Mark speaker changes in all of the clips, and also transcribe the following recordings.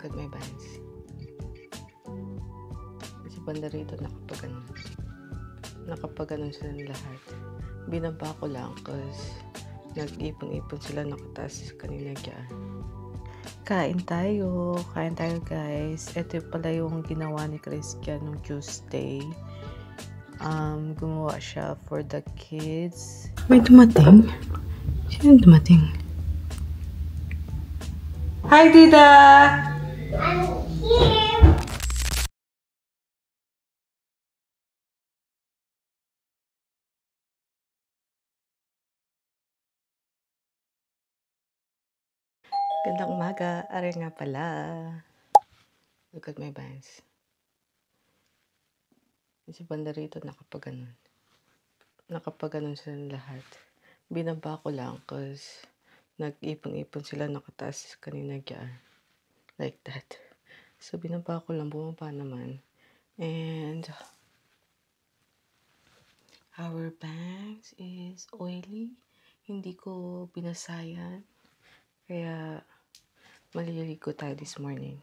Speaker 1: Look at my bands. Kasi banda rito nakapag-ano sila lahat. Binaba ko lang cause nag-ipon-ipon sila, nakataas kanina dyan. Kain tayo guys. Ito pala yung ginawa ni Christian nung Tuesday. Gumawa siya for the kids. May dumating? Sino dumating? Hi, Tita!
Speaker 2: I'm here.
Speaker 1: Gandang umaga. Are nga pala. Look at my bands. Kasi banda rito nakapag-ano sila lahat. Binaba ko lang cause nag-ipon-ipon sila, nakataas kanina dyan. Like that. So, binaba ko lang, bumaba naman. And our bangs is oily. Hindi ko binasayan. Kaya, maliligo tayo this morning.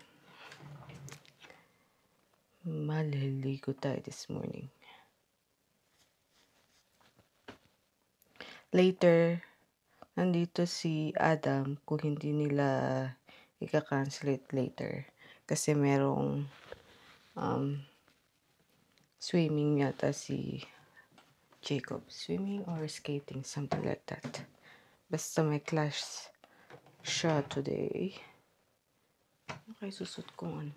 Speaker 1: Later, nandito si Adam kung hindi nila ika-cancel it later. Kasi merong swimming yata si Jacob. Swimming or skating, something like that. Basta may class siya today. Okay, susot kong ano.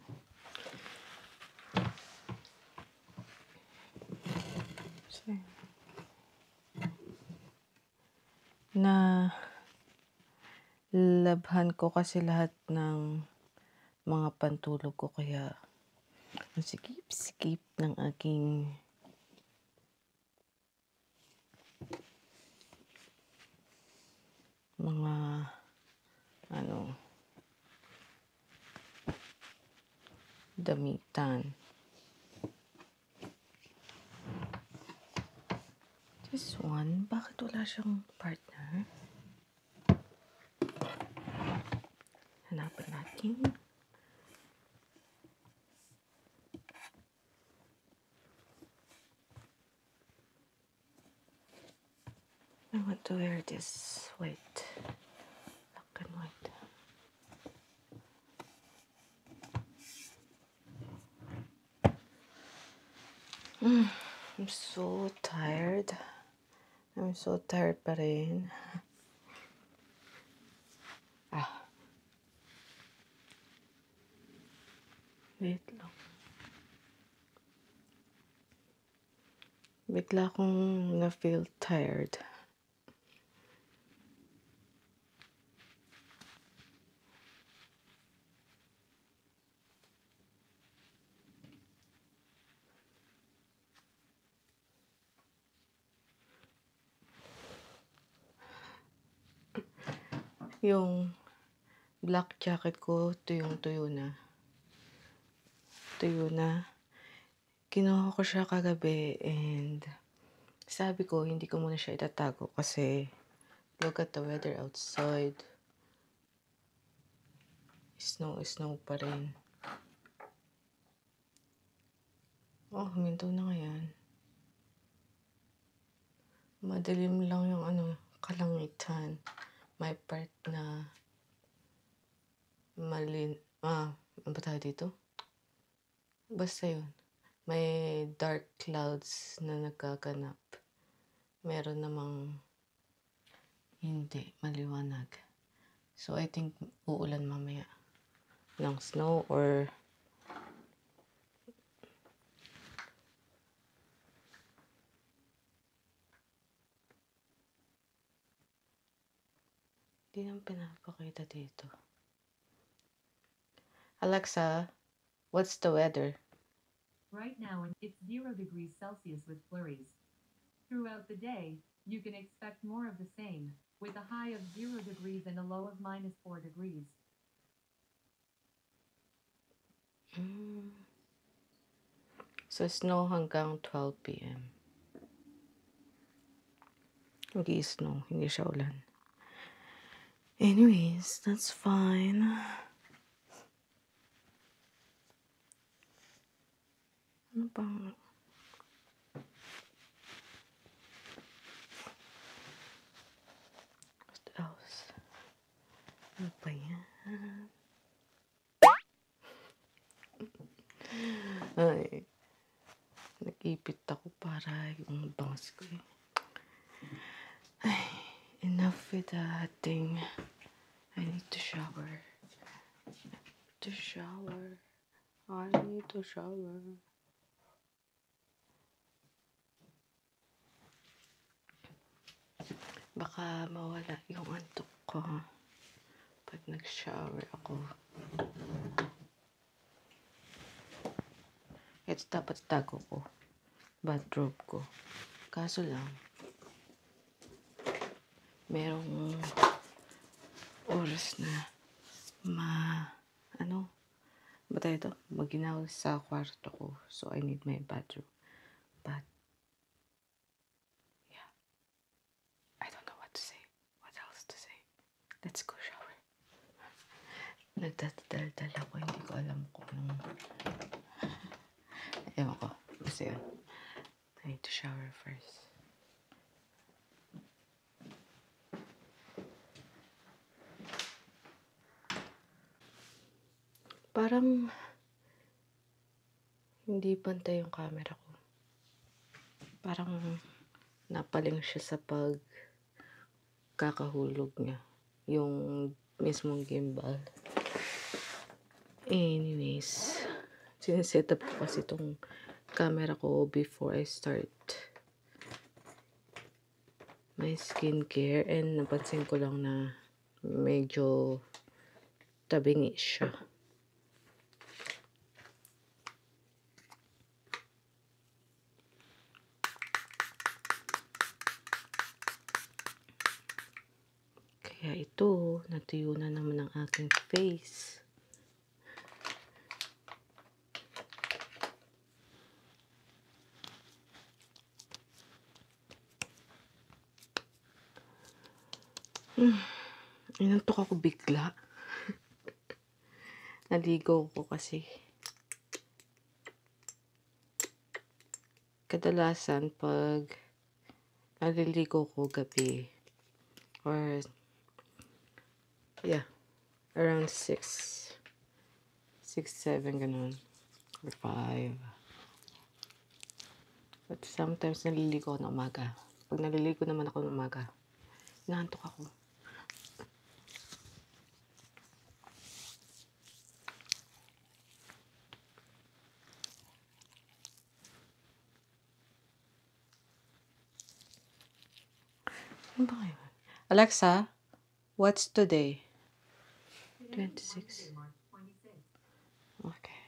Speaker 1: Na labhan ko kasi lahat ng mga pantulog ko, kaya sikip ng aking mga damitan. This one, bakit wala siyang partner? Hanapin natin. I want to wear this white. Black and white. I'm so tired. Pa rin. Wait lang. Bigla akong na-feel tired. Yung black jacket ko, tuyo na. Kinuha ko siya kagabi and sabi ko, hindi ko muna siya itatago kasi look at the weather outside. Snow pa rin. Oh, huminto na ngayon. Madilim lang yung kalangitan. May part na ano ba tayo dito? Basta yun. May dark clouds na nagkaganap. Meron namang hindi, maliwanag. So, I think uulan mamaya ng snow or hindi naman pinapakita dito. Alexa, what's the weather?
Speaker 3: Right now, it's 0 degrees Celsius with flurries. Throughout the day, you can expect more of the same, with a high of 0 degrees and a low of -4 degrees.
Speaker 1: So, snow hanggang 12 p.m. Mag-i-snow, hindi siya ulan. Anyways, that's fine. Ano bang... What else? Ano pa yan? Ay, nag-ipit ako para yung bangs ko eh. Ay, enough with that thing. I need to shower. I need to shower. Baka mawala yung antok ko pag nag-shower ako. Ito dapat tago ko. Bathrobe ko. Kaso lang, merong oras na maginaw sa kwarto ko. So, I need my bathroom. But, yeah. I don't know what to say. What else to say? Let's go shower. Nagdadaldal ako. Hindi ko alam kung ewan ko. Basta yun. I need to shower first. Parang hindi pantay yung camera ko. Parang napaling siya sa kakahulog niya. Yung mismong gimbal. Anyways, sineset up ko kasi itong camera ko before I start my skincare. And napansin ko lang na medyo tabingi siya. Kaya ito, natuyo na naman ang aking face. Inantok ako bigla. Naligo ko kasi. Kadalasan pag naliligo ko gabi or around 6, 7 ganun or 5. But sometimes naliligo ako na umaga. Pag naliligo naman ako ng umaga, inaantok ako. Ano ba kayo? Alexa, what's today? 26. Okay.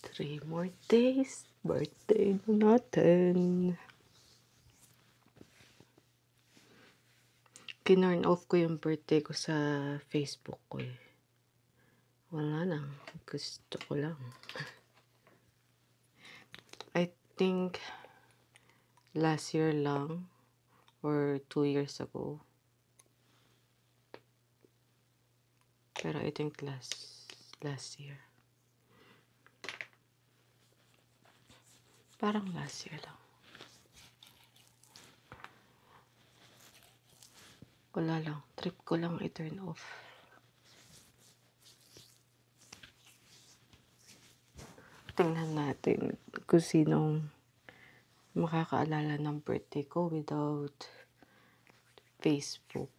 Speaker 1: Three more days. Birthday na natin. Kinurn off ko yung birthday ko sa Facebook ko eh. Wala lang. Gusto ko lang. I think last year lang or 2 years ago. Pero I think last year. Parang last year lang. Wala lang. Trip ko lang i-turn off. Tingnan natin kung sinong makakaalala ng birthday ko without Facebook.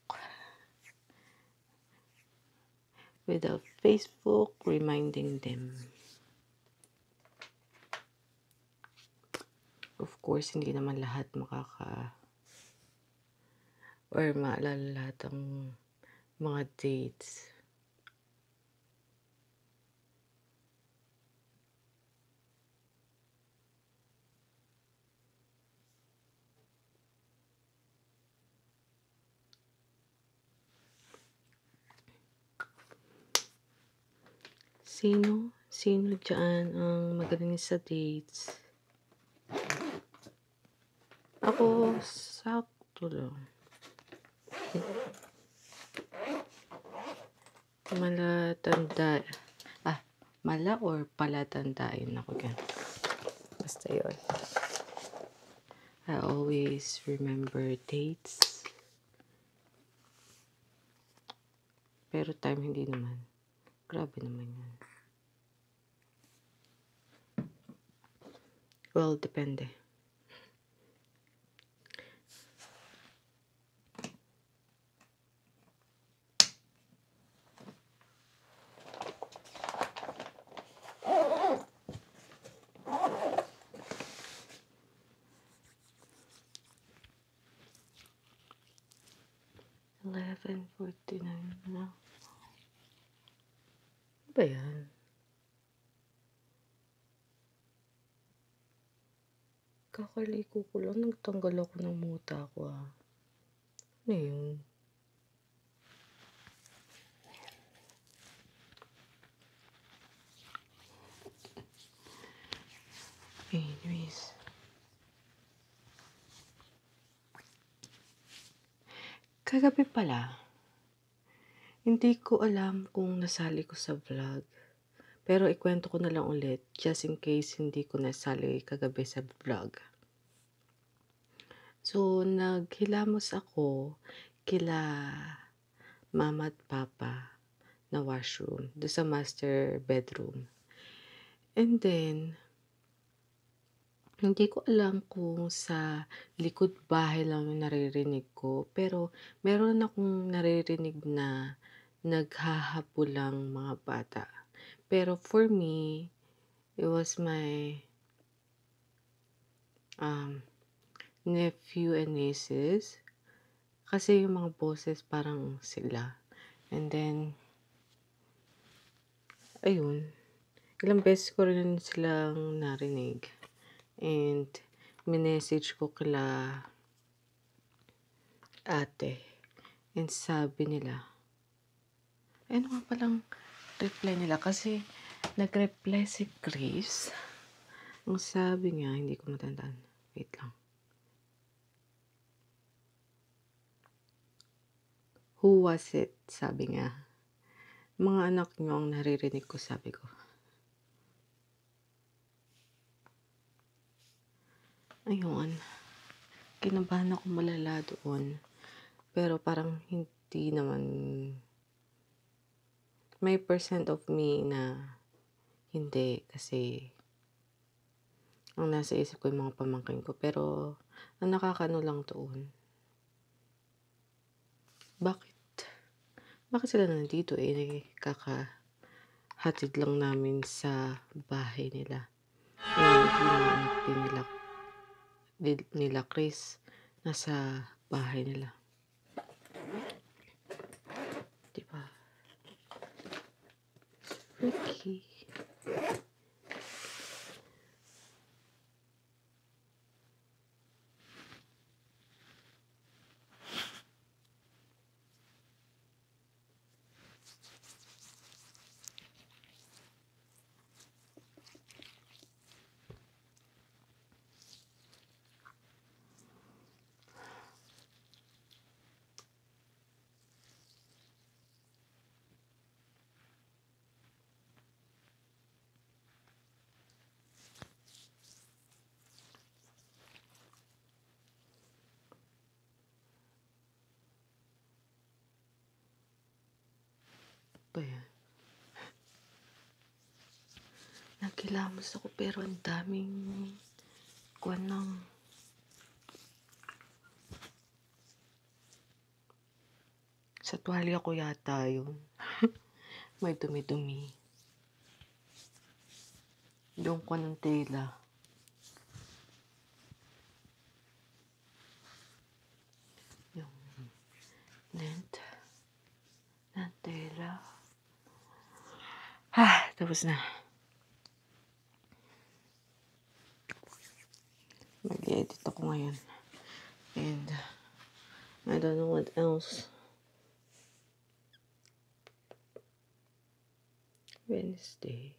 Speaker 1: Without Facebook reminding them. Of course, hindi naman lahat maalala lahat ng mga dates. Sino dyan ang magaling sa dates? Ako, Ito lang. Malatanda. Mala or palatandain ako gan. Basta yun. I always remember dates. Pero time hindi naman. Grabe naman yun. Well, depende. $11.49 na. Ano ba yan? Kakaliko ko lang. Nagtanggal ako ng muta ko Ano yun? Anyways. Kagabi pala, hindi ko alam kung nasali ko sa vlog. Pero ikwento ko na lang ulit just in case hindi ko nasali kagabi sa vlog. So, naghilamos ako kila mama at papa na washroom doon sa master bedroom. And then, hindi ko alam kung sa likod bahay lang yung naririnig ko. Pero meron akong naririnig na naghahabulang mga bata. Pero for me, it was my nephew and nieces. Kasi yung mga boses parang sila. And then, ayun. Ilang beses ko rin silang narinig. And minessage ko kila ate. And sabi nila, ano nga palang reply nila? Kasi nag-reply si Chris. Ang sabi niya, hindi ko matandaan. Wait lang. Who was it? Sabi niya. Mga anak niyo ang naririnig ko, sabi ko. Ayun. Kinabahan ako malala doon. Pero parang hindi naman. May percent of me na hindi. Kasi ang nasa isip ko yung mga pamangkin ko. Pero ang nakakano lang doon. Bakit sila nandito kakahatid lang namin sa bahay nila. And yung mga anak din nila Chris nasa bahay nila. Diba? Okay. Ba yan? Nagkilamos ako pero ang daming sa tuwalya ko yata yun. May dumi-dumi. Yung ng tela. Yung lint ng tela. Tapos na. Mag-edit ako ngayon. And I don't know what else. Wednesday.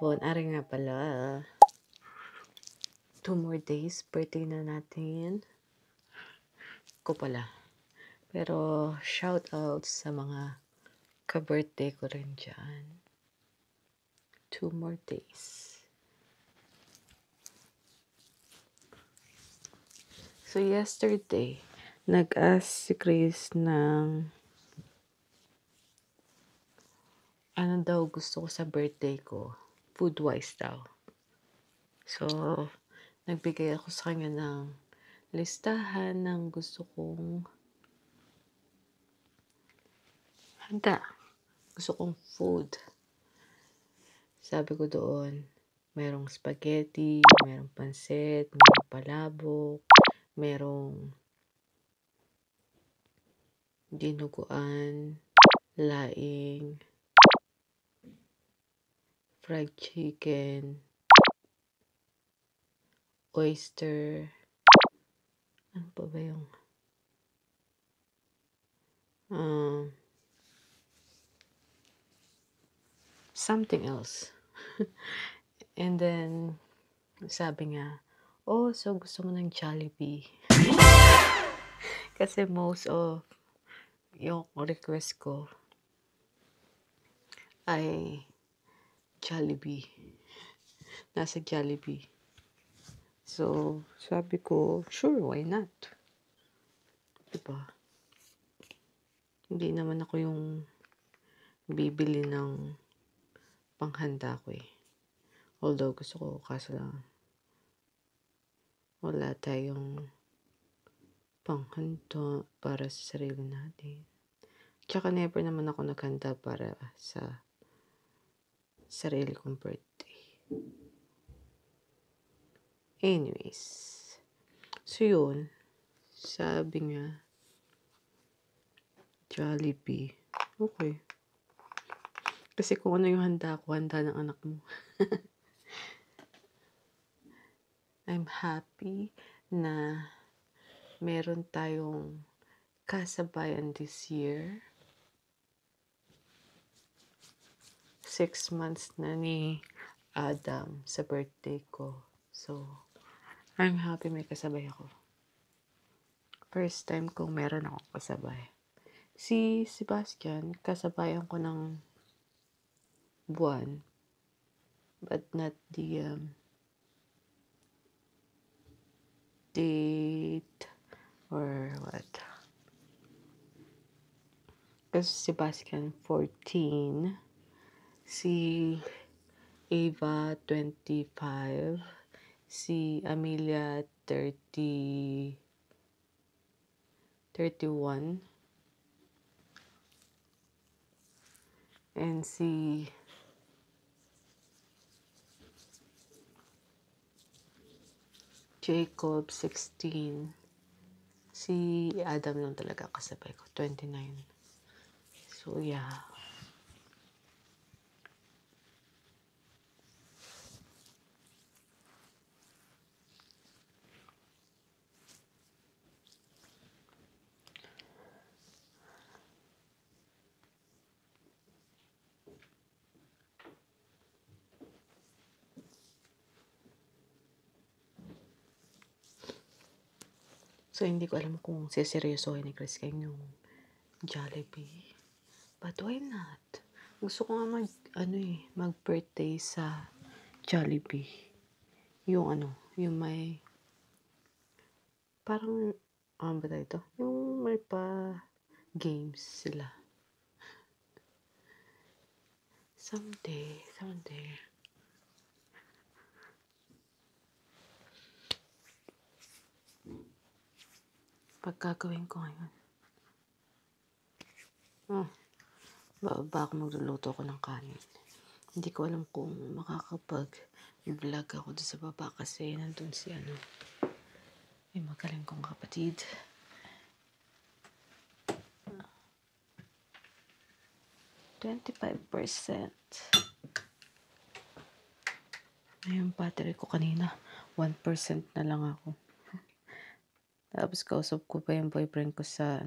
Speaker 1: hapon. Ari nga pala. 2 more days. Birthday na natin. Ko pala. Pero shout out sa mga ka-birthday ko rin dyan. 2 more days. So yesterday, nag-ask si Chris ng ano daw gusto ko sa birthday ko. Food-wise daw. So, nagbigay ako sa kanya ng listahan ng gusto kong handa. Gusto kong food. Sabi ko doon, merong spaghetti, merong pansit, merong palabok, merong dinuguan, laing, fried chicken, oyster, ano pa ba yung something else. And then, sabi nga, oh, so gusto mo ng Jollibee. Kasi most of yung request ko ay Jollibee. Nasa Jollibee. So, sabi ko, sure, why not? Diba? Hindi naman ako yung bibili ng panghanda ko eh. Although gusto ko, kaso lang wala tayong panghanda para sa sarili natin. Tsaka never naman ako naghanda para sa sarili kong birthday. Anyways, so yun, sabi nga, Jollibee. Okay. Kasi kung ano yung handa ko, handa ng anak mo. I'm happy na meron tayong kasabayan this year. 6 months na ni Adam sa birthday ko. So, I'm happy may kasabay ako. First time kong meron akong kasabay. Si Sebastian, kasabayan ko ng buwan. But not the date or what. Kasi si Sebastian 14, si Ava 25, si Amelia 31, and si Jacob 16, si Adam lang talaga kasabay ko 29. So yeah. So, hindi ko alam kung siseryosohin ni Chris King yung Jollibee. But why not? Gusto ko nga mag-birthday sa Jollibee. Yung yung may, parang, ba tayo ito? Yung may pa games sila. Someday. Pagkagawin ko ngayon. Bababa ako magluluto ko ng kanin. Hindi ko alam kung makakapag-vlog ako doon sa baba kasi nandun si yung magaling kong kapatid. %. Yung battery ko kanina, 1% na lang ako. Tapos kausap ko pa yung boyfriend ko sa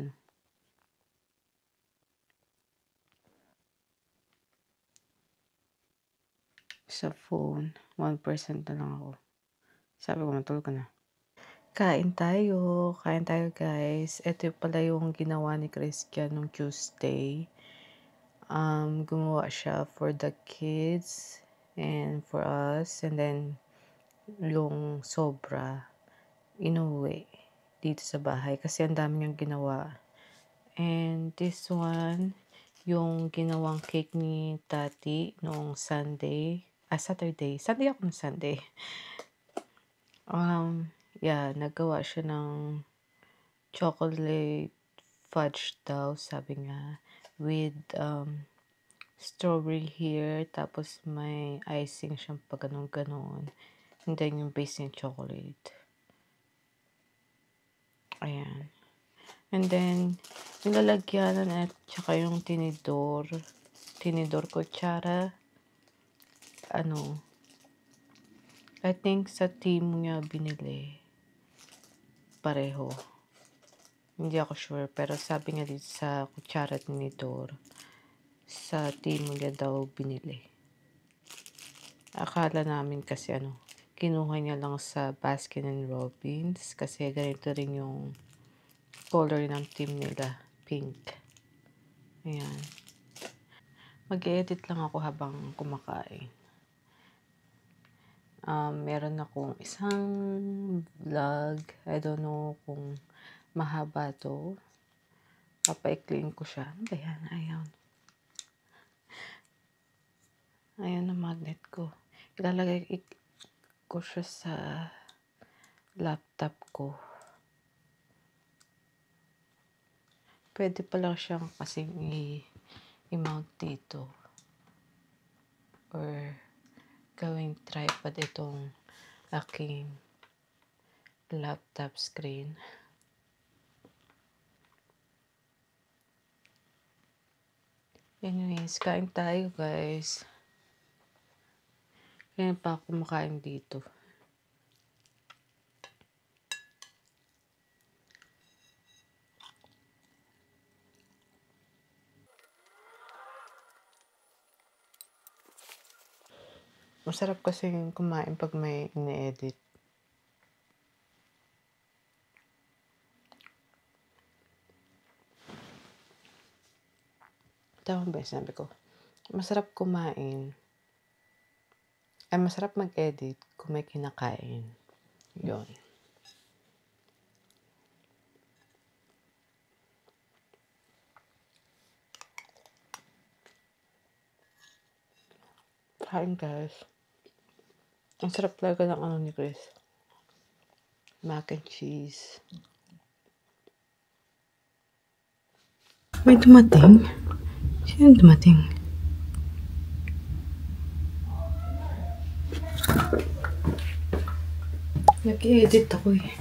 Speaker 1: sa phone. 1% na lang ako. Sabi ko, matulog ka na. Kain tayo guys. Ito pala yung ginawa ni Christian nung Tuesday. Gumawa siya for the kids and for us. And then, yung sobra, inuwi dito sa bahay. Kasi ang dami niyang ginawa. And this one, yung ginawang cake ni Tati noong Saturday. Sunday ako ng Sunday. Nagawa siya ng chocolate fudge daw, sabi nga, with strawberry here, tapos may icing siyang pag ganon. And then yung base niya chocolate. Ayan. And then, nilalagyanan at saka yung tinidor, kutsara, I think sa Temu niya binili. Pareho. Hindi ako sure, pero sabi nga dito sa kutsara at tinidor, sa Temu niya daw binili. Akala namin kasi kinuha niya lang sa Baskin and Robbins, kasi ganito rin yung color ng team nila, pink. Ayan. Mag-edit lang ako habang kumakain. Meron akong isang vlog. I don't know kung mahaba to. Papaikliin ko siya. Ano ba yan? Ayan ang magnet ko. Ilalagay ko siya sa laptop ko. Pwede pa lang siyang kasing i-mount dito. Or gawing tripod itong aking laptop screen. Anyways, kain tayo guys. Kaya pa ako kumakain dito. Masarap kasi kumain pag may ine-edit. Tama ba sabi ko? Masarap kumain. Masarap mag-edit kung may kinakain. Yun. Kain guys. Ang sarap talaga ng ni Chris. Mac and cheese. May dumating? Sino dumating? Nag-edit ako eh.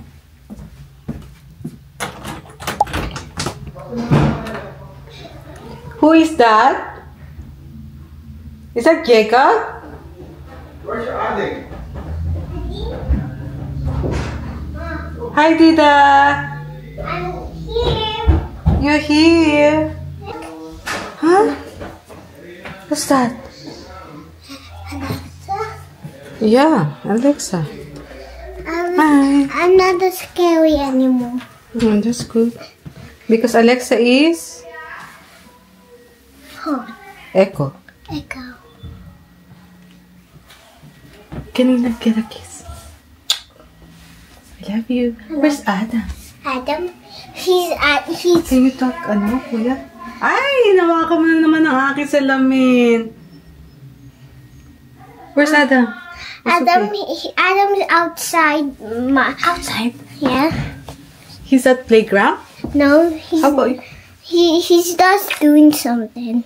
Speaker 1: Who is that? Is that Jacob?
Speaker 4: Where's your auntie?
Speaker 1: Hi, Dida.
Speaker 2: I'm here.
Speaker 1: You're here. Huh? What's that?
Speaker 2: Alexa.
Speaker 1: Yeah, Alexa. Hi.
Speaker 2: I'm not that scary anymore.
Speaker 1: Oh, that's good. Because Alexa is Echo.
Speaker 2: Echo.
Speaker 1: Can you get a kiss? I love you. Where's Adam?
Speaker 2: Adam, he's
Speaker 1: Can you talk, kuya? Ay, nawakan mo na naman ang aking salamin. Where's Adam?
Speaker 2: Adam's outside.
Speaker 1: Outside?
Speaker 2: Yeah.
Speaker 1: He's at playground?
Speaker 2: No,
Speaker 1: How about you?
Speaker 2: he's just doing something.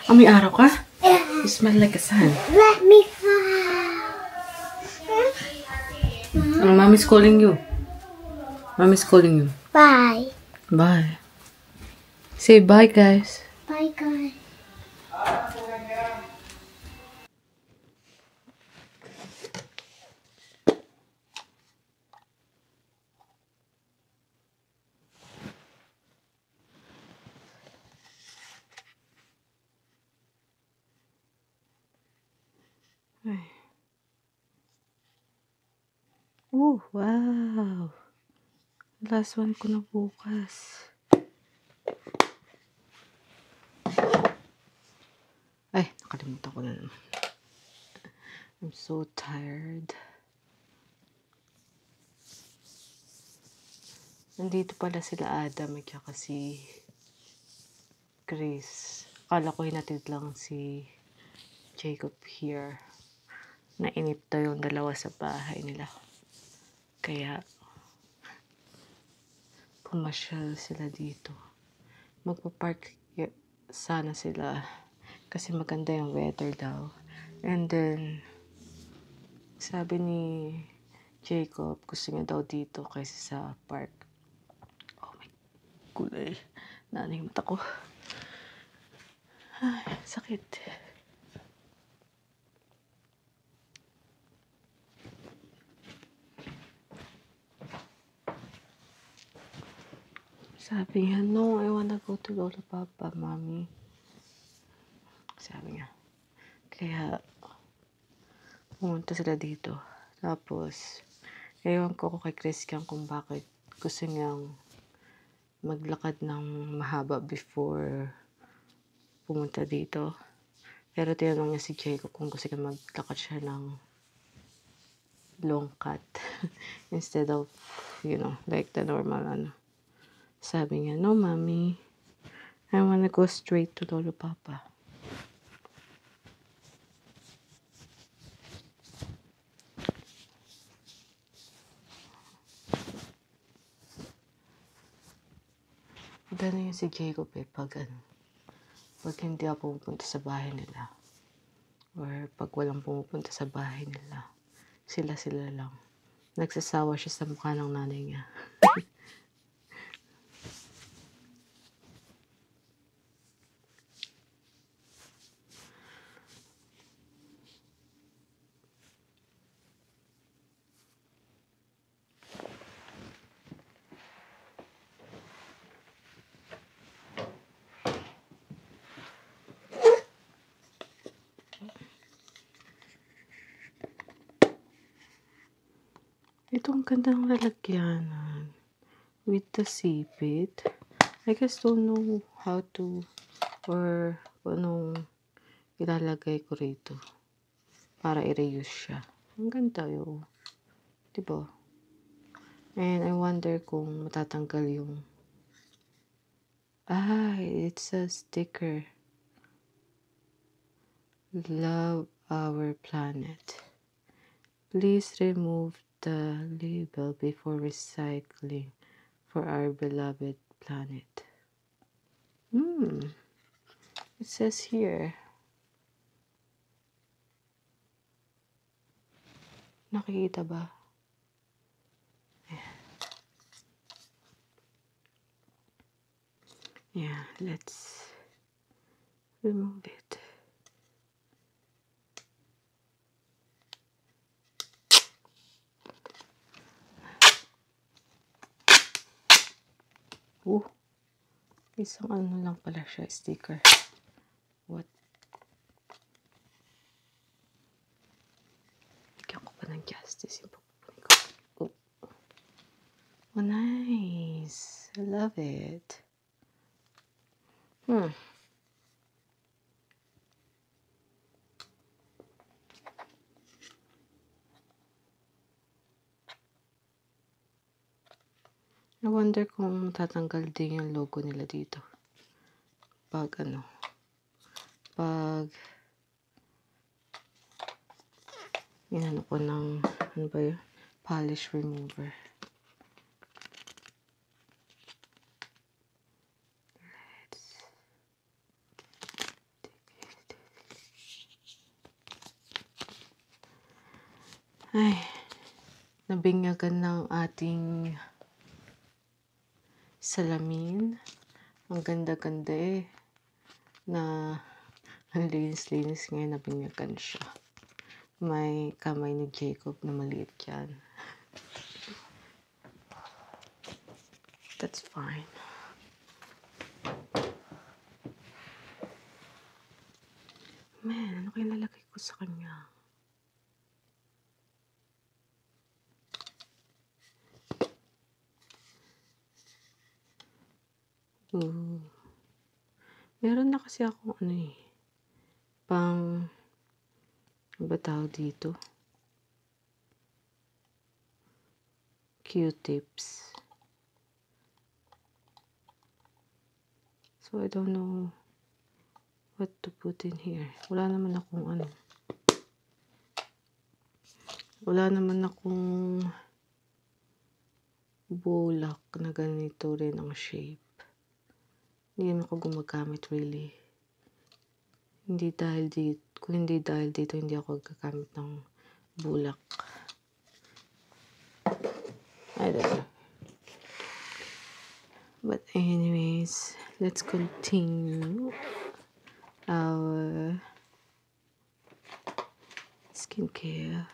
Speaker 1: May araw ka?
Speaker 2: Yeah.
Speaker 1: You smell like a sun.
Speaker 2: Let me fly.
Speaker 1: Mommy's calling you. Mommy's calling you.
Speaker 2: Bye.
Speaker 1: Bye. Say bye, guys.
Speaker 2: Bye, guys.
Speaker 1: Oh, wow. Last one ko na bukas. Ay, nakalimutan ko na naman. I'm so tired. Nandito pala sila Adam at saka si Chris. Akala ko hinatid lang si Jacob here. Nainip daw yung dalawa sa bahay nila. Kaya, pumasyal sila dito. Magpa-park sana sila kasi maganda yung weather daw. And then, sabi ni Jacob, gusto niya daw dito kaysa sa park. Oh my kulay. Nana yung mata ko. Ay, sakit. Sabi niya, no, I wanna go to Lola Papa, Mommy. Sabi niya. Kaya, pumunta sila dito. Tapos, ewan ko kay Christian kung bakit gusto niyang maglakad ng mahaba before pumunta dito. Pero tinanong niya si Jacob kung gusto niya maglakad siya ng long cut instead of, like the normal Sabi niya, no, Mommy. I wanna go straight to Lolo Papa. Gano'n yung si Jacob pag hindi ako pumupunta sa bahay nila. Or pag walang pumupunta sa bahay nila. Sila lang. Nagsasawa siya sa mukha ng nanay niya. Ito ang gandang lalagyanan. With the sipit. I just don't know how to or anong ilalagay ko rito para i-reuse siya. Ang ganda yun. Diba? And I wonder kung matatanggal yung it's a sticker. Love our planet. Please remove the label before recycling for our beloved planet. It says here. Nakikita ba? Yeah, let's remove it. Isang lang pala siya, sticker. What? Bigyan ko pa ng justice yung pagpupunin ko. Oh, nice. I love it. I wonder kung tatanggal din yung logo nila dito. Pag inano ko ng, polish remover. Ay, nabinyagan ng ating salamin. Ang ganda-ganda na ang linis-linis ngayon, nabinyagan siya. May kamay ni Jacob na maliit yan. That's fine. Man, ano kaya nalagay ko sa kanya? Oo. Meron na kasi ako pang, ano ba tawag dito? Q-tips. So, I don't know what to put in here. Wala naman akong bulak na ganito rin ang shape. Hindi naman ako gumagamit really. Kung hindi dahil dito, hindi ako gagamit ng bulak. I don't know. But anyways, let's continue our skincare.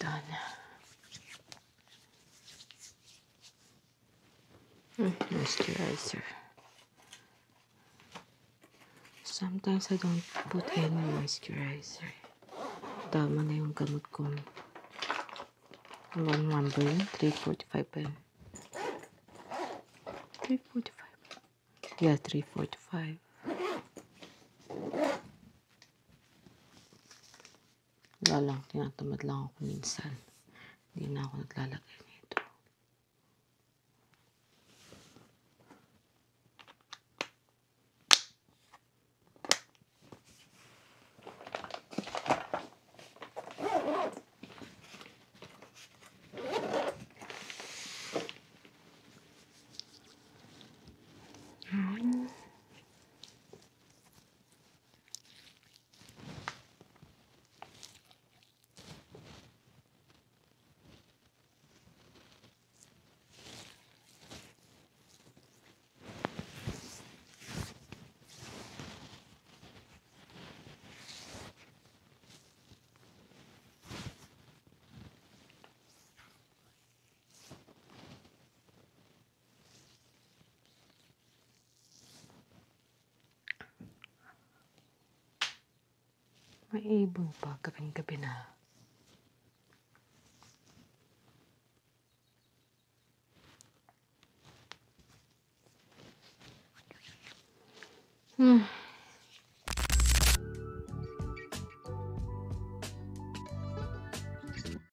Speaker 1: Done. Moisturizer. Sometimes I don't put any moisturizer. Tama na yung gamot ko. One number yun? 345 pa yun. 345. Yeah, 345. Wala lang, tinatamad lang ako minsan. Hindi na ako naglalagay nito. May ibon pa, gabing-gabi na.